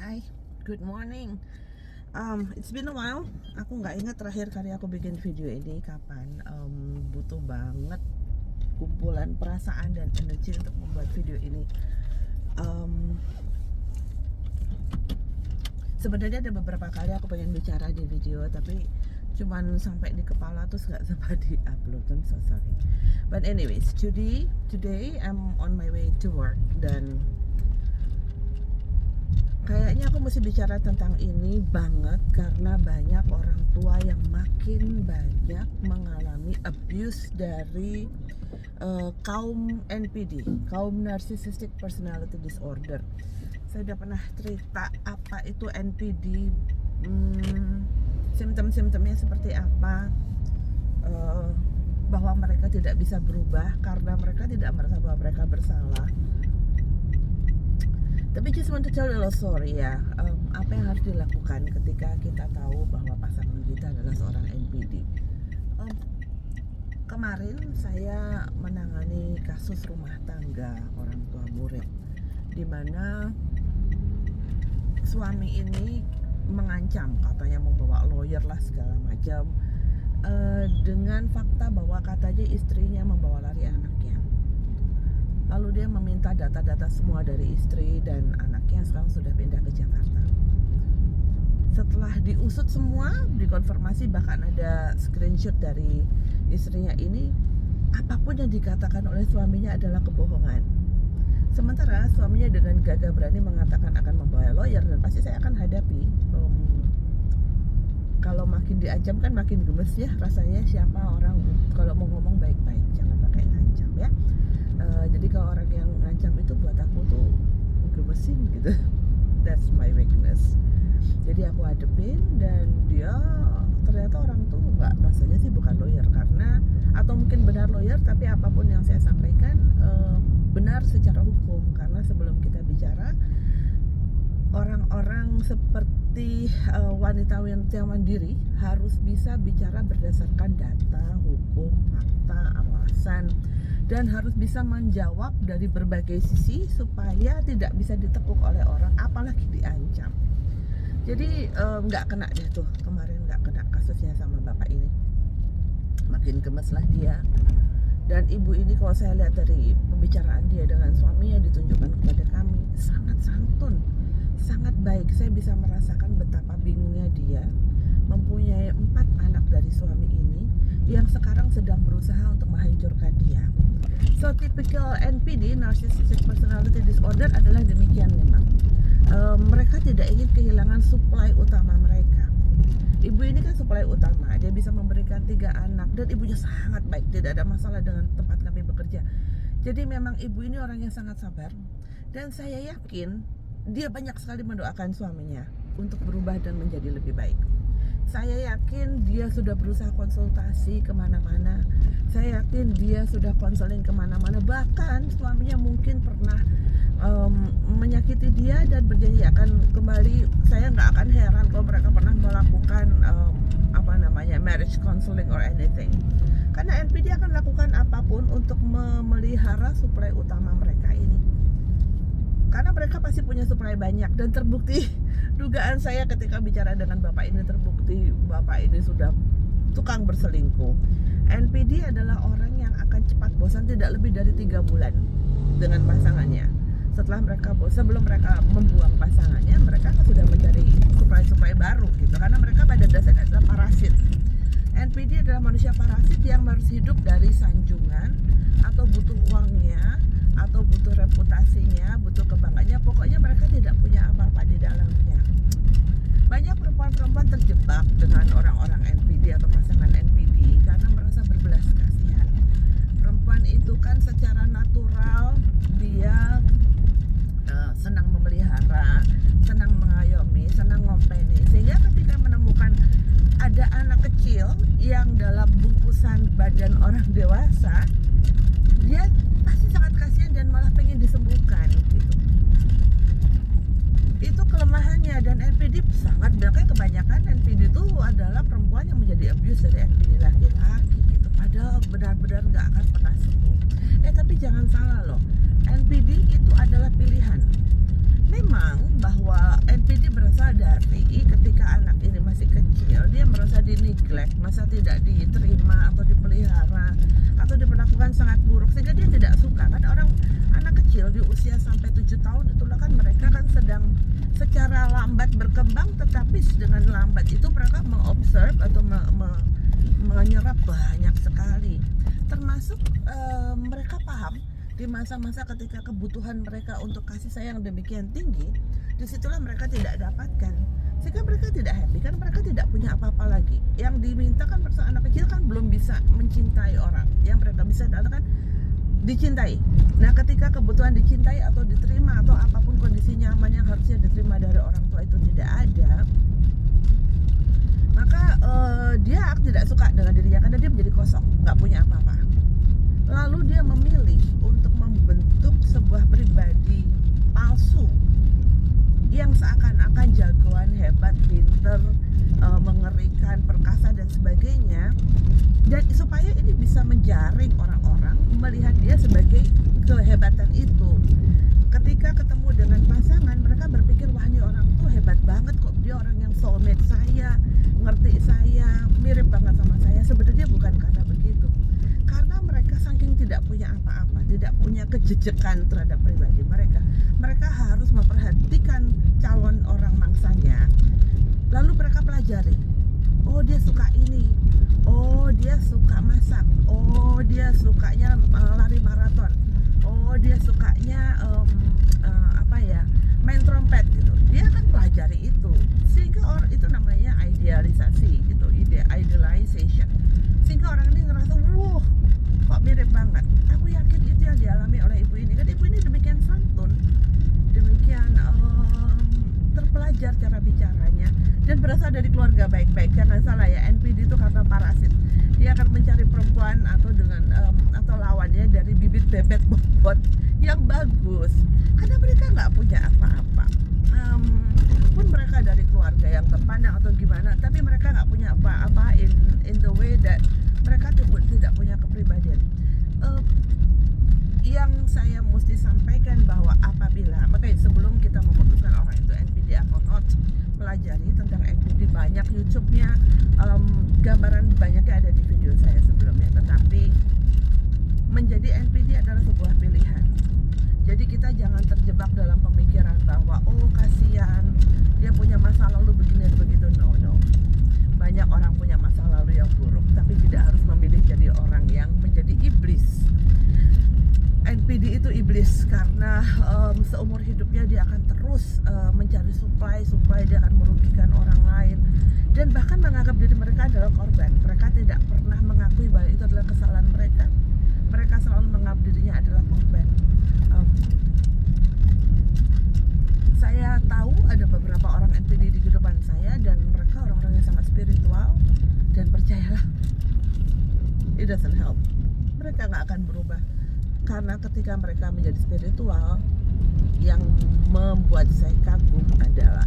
Hi, good morning. It's been a while. Aku nggak ingat terakhir kali aku bikin video ini kapan. Butuh banget kumpulan perasaan dan energi untuk membuat video ini. Sebenarnya ada beberapa kali aku pengen bicara di video, tapi cuman sampai di kepala terus nggak sempat di-upload. I'm so sorry. But anyways, today I'm on my way to work dan kayaknya aku mesti bicara tentang ini banget karena banyak orang tua yang makin banyak mengalami abuse dari kaum NPD, kaum Narcissistic Personality Disorder. Saya udah pernah cerita apa itu NPD, simptom-simptomnya seperti apa, bahwa mereka tidak bisa berubah karena mereka tidak merasa bahwa mereka bersalah. Tapi just want to tell a little story ya. Apa yang harus dilakukan ketika kita tahu bahwa pasangan kita adalah seorang NPD. Kemarin saya menangani kasus rumah tangga orang tua murid, di mana suami ini mengancam, katanya mau bawa lawyer lah segala macam, dengan fakta bahwa katanya istrinya membawa lari anaknya. Lalu dia meminta data-data semua dari istri dan anaknya yang sekarang sudah pindah ke Jakarta. Setelah diusut semua, dikonfirmasi, bahkan ada screenshot dari istrinya ini, apapun yang dikatakan oleh suaminya adalah kebohongan. Sementara suaminya dengan gagah berani mengatakan akan membawa lawyer, dan pasti saya akan hadapi. Kalau makin diancam kan makin gemes ya rasanya. Siapa orang kalau mau ngomong baik-baik, jangan pakai ngancam ya. Jadi kalau orang yang ngancam itu buat aku tuh gemesin gitu. That's my weakness. Jadi aku hadepin dan dia ternyata orang tuh nggak, rasanya sih bukan lawyer karena, atau mungkin benar lawyer tapi apapun yang saya sampaikan benar secara hukum, karena sebelum kita bicara orang-orang seperti wanita-wanita mandiri harus bisa bicara berdasarkan data, hukum, fakta, alasan, dan harus bisa menjawab dari berbagai sisi supaya tidak bisa ditekuk oleh orang, apalagi diancam. Jadi nggak kena deh tuh kemarin, nggak kena kasusnya sama bapak ini. Makin gemes lah dia. Dan ibu ini kalau saya lihat dari pembicaraan dia dengan suaminya ditunjukkan kepada kami, sangat santun, sangat baik. Saya bisa merasakan betapa bingungnya dia mempunyai 4 anak dari suami ini yang sekarang sedang berusaha untuk menghancurkan dia. So typical NPD, Narcissistic Personality Disorder, adalah demikian memang. Mereka tidak ingin kehilangan suplai utama mereka. Ibu ini kan suplai utama, dia bisa memberikan 3 anak dan ibunya sangat baik, tidak ada masalah dengan tempat kami bekerja. Jadi memang ibu ini orang yang sangat sabar, dan saya yakin dia banyak sekali mendoakan suaminya untuk berubah dan menjadi lebih baik. Saya yakin dia sudah berusaha konsultasi kemana-mana. Saya yakin dia sudah konseling kemana-mana. Bahkan suaminya mungkin pernah menyakiti dia dan berjanji akan kembali. Saya nggak akan heran kalau mereka pernah melakukan marriage counseling or anything. Karena NPD akan lakukan apapun untuk memelihara suplai utama mereka ini. Karena mereka pasti punya suplai banyak, dan terbukti dugaan saya ketika bicara dengan bapak ini, terbukti bapak ini sudah tukang berselingkuh. NPD adalah orang yang akan cepat bosan tidak lebih dari 3 bulan dengan pasangannya. Setelah mereka sebelum mereka membuang pasangannya, mereka sudah mencari suplai baru gitu, karena mereka pada dasarnya adalah parasit. NPD adalah manusia parasit yang harus hidup dari sanjungan atau butuh uangnya, atau butuh reputasinya, butuh kebanggaannya. Pokoknya mereka tidak punya apa-apa di dalamnya. Banyak perempuan-perempuan terjebak dengan orang-orang NPD atau pasangan NPD karena merasa berbelas kasihan. Perempuan itu kan secara natural dia senang memelihara, senang mengayomi, senang ngompeni, sehingga ketika menemukan ada anak kecil yang dalam bungkusan badan orang dewasa, dia pasti sangat kasihan dan malah pengen disembuhkan gitu. Itu kelemahannya, dan NPD sangat, makanya kebanyakan NPD itu adalah perempuan yang menjadi abuse dari NPD laki-laki gitu. Padahal benar-benar nggak akan pernah sembuh. Tapi jangan salah loh, NPD itu adalah pilihan. Memang bahwa NPD berarti ketika anak ini masih kecil dia merasa di-neglect, merasa tidak diterima atau dipelihara atau diperlakukan sangat buruk sehingga dia tidak suka. Kan anak kecil di usia sampai 7 tahun itulah kan mereka kan sedang secara lambat berkembang, tetapi dengan lambat itu mereka mengobserv atau menyerap banyak sekali, termasuk mereka paham di masa-masa ketika kebutuhan mereka untuk kasih sayang demikian tinggi, disitulah mereka tidak dapatkan, sehingga mereka tidak happy, kan mereka tidak punya apa-apa lagi. Yang diminta kan pada anak kecil kan belum bisa mencintai orang, yang mereka bisa adalah kan dicintai. Nah, ketika kebutuhan dicintai atau diterima atau apapun kondisi nyaman yang harusnya diterima dari orang tua itu tidak ada, maka dia tidak suka dengan dirinya karena dia menjadi kosong, nggak punya apa-apa. Lalu dia memilih untuk membentuk sebuah pribadi palsu yang seakan-akan jagoan, hebat, pinter, mengerikan, perkasa dan sebagainya, dan supaya ini bisa menjaring orang-orang melihat dia sebagai kehebatan itu. Ketika ketemu dengan pasangan, mereka berpikir, wah ini orang tuh hebat banget kok, dia orang yang soulmate saya, ngerti saya, mirip banget sama saya. Sebenarnya bukan karena begitu, karena mereka saking tidak punya apa-apa, tidak punya kejejekan terhadap pribadi mereka. Mereka harus memperhatikan calon orang mangsanya, lalu mereka pelajari, oh dia suka ini, oh dia suka masak, oh dia sukanya lari maraton, oh dia sukanya main trompet gitu. Dia akan pelajari itu, sehingga orang itu namanya idealisasi gitu, idealization, sehingga orang ini ngerasa, wow kok mirip banget. Aku yakin itu yang dialami oleh ibu ini, kan ibu ini demikian santun, demikian terpelajar cara bicaranya, dan berasal dari keluarga baik-baik. Jangan salah ya, NPD itu kata parasit, dia akan mencari perempuan atau dengan atau lawannya dari bibit bebet bobot yang bagus, karena mereka nggak punya apa-apa. Pun mereka dari keluarga yang terpandang atau gimana, tapi mereka nggak punya apa-apa in the way that mereka tidak punya kepribadian. Yang saya mesti sampaikan bahwa apabila, makanya sebelum kita memutuskan orang itu NPD atau not, pelajari tentang NPD, banyak YouTube-nya, gambaran banyaknya ada di video saya sebelumnya. Tetapi menjadi NPD adalah sebuah pilihan. Jadi kita jangan terjebak dalam pemikiran bahwa oh kasihan dia punya masa lalu begini dan begitu. No. Banyak orang punya masa lalu yang buruk, tapi tidak harus memilih jadi orang yang menjadi iblis. NPD itu iblis karena seumur hidupnya dia akan terus mencari supply, dia akan merugikan orang lain dan bahkan menganggap diri mereka adalah korban. Mereka tidak pernah mengakui bahwa itu adalah kesalahan mereka. Mereka selalu menganggap dirinya adalah korban. Saya tahu ada beberapa orang NPD di kehidupan saya dan mereka orang-orang yang sangat spiritual, dan percayalah, it doesn't help. Mereka nggak akan berubah, karena ketika mereka menjadi spiritual, yang membuat saya kagum adalah